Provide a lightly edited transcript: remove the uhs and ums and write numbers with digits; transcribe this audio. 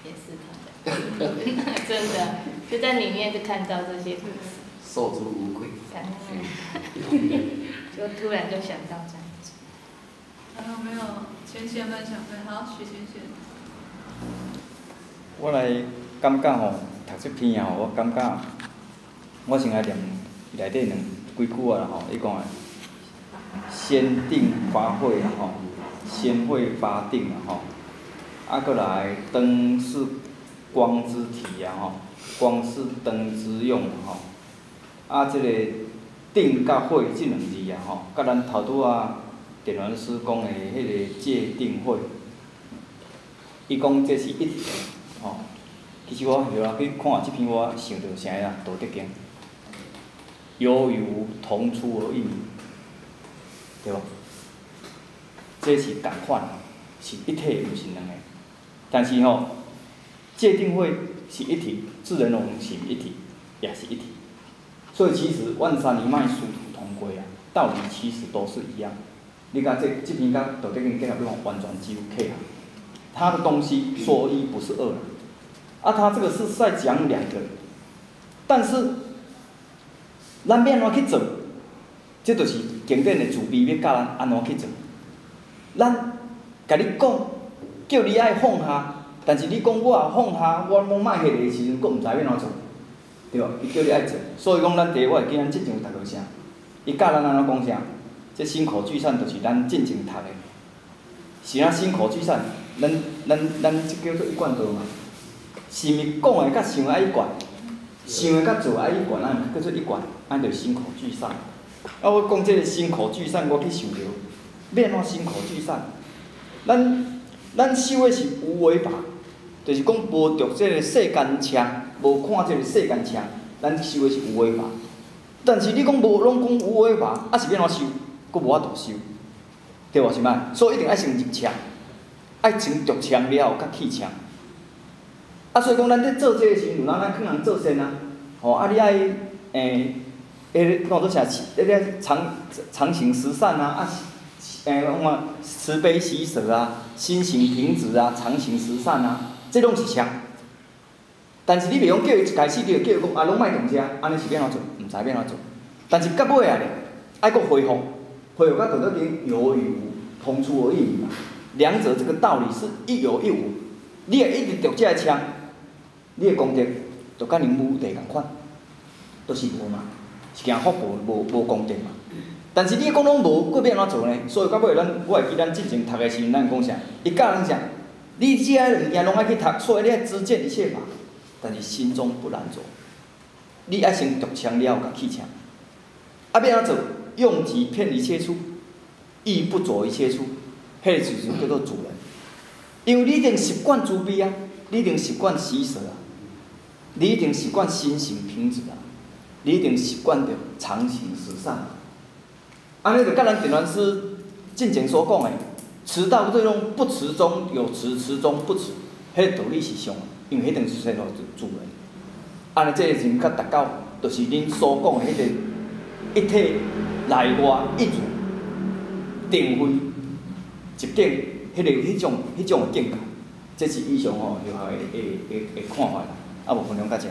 也是他的，真的就在里面就看到这些故事，受之无愧。感恩，就突然就想到这样子。还有没有浅显分享？好，许浅显。我来感觉吼，读这篇吼，我感觉我先来念内底几句啊吼，伊讲诶，先定发会啊吼，先会发定啊吼，啊，过来灯是光之体啊吼，光是灯之用啊吼，啊，这个定甲会这两字啊吼，甲咱头拄仔电丸师讲诶迄个戒定慧，伊讲这是一体吼。其实我后来去看这篇，我想到啥啊？《道德经》有与无同出而异名，对无？这是共款，是一体，毋是两个。但是吼，戒定慧是一体，智人龙是一体，也是一体。所以其实万山一脉，殊途同归啊，道理其实都是一样。你看这篇甲《道德经》结合起来，完全几乎契合。它的东西说一不是二了。啊，他这个是在讲两个，但是咱要安怎去做，这就是经典的自卑要教咱安怎去做。咱甲你讲，叫你爱放下，但是你讲我也放下，我讲卖迄个时阵，佫毋知要安怎做，对无？伊叫你爱做，所以讲咱第一，我会记咱进前有读过啥，伊教咱安怎讲啥？这心口聚散就是咱进前读的，是啊，心口聚散，咱这叫做一贯道嘛。是毋讲的甲想的爱一贯，想的甲做的爱一贯，安叫做一贯，安就是心口聚散。啊，我讲这个心口聚散，我去想着，要安怎心口聚散？咱修的是无为法，就是讲无着这个世间枪，无看这个世间枪，咱修的是无为法。但是你讲无拢讲无为法，啊是要安怎修？佫无法度修，对无？是吗？所以一定爱先入枪，爱先着枪了后，才起枪。啊，所以讲，咱咧做这个时阵，咱劝人做善啊，吼，啊，你爱讲做啥？咧常行十善啊，慈悲喜舍啊，心行平直啊，常行十善啊，这拢是强。但是你袂讲叫伊一开始你就叫伊讲啊，拢莫动车，安尼是要安怎做？毋知要安怎做。但是到尾啊咧，爱佫恢复甲道德经有与无同出而异名嘛。两者这个道理是一有一无，你会一直着这个枪。你的功德就甲人无地共款，都是无嘛，是件福报无功德嘛。但是你讲拢无，佫要安怎做呢？所以到尾我会记咱之前读的时阵，咱讲啥？伊教咱啥？你这些物件拢爱去读，所以你爱知见一切法，但是心中不然做。你爱先着枪了后，甲起枪。啊，要安怎做？用己骗一切处，亦不着一切处，迄个就是叫做主人。因为你已经习惯慈悲啊，你一定习惯喜舍啊。你一定习惯心行平直啊，你一定习惯着常行十善啊。安尼就甲咱电丸师进前所讲的，持道对中不持中有持，持中不持，迄个道理是上，因为迄定是先落主人。安尼这个人甲达到，就是恁所讲的迄个一体内外一如，定慧一定迄种的境界，这是以上吼留下的看法啦。啊，无分享到这。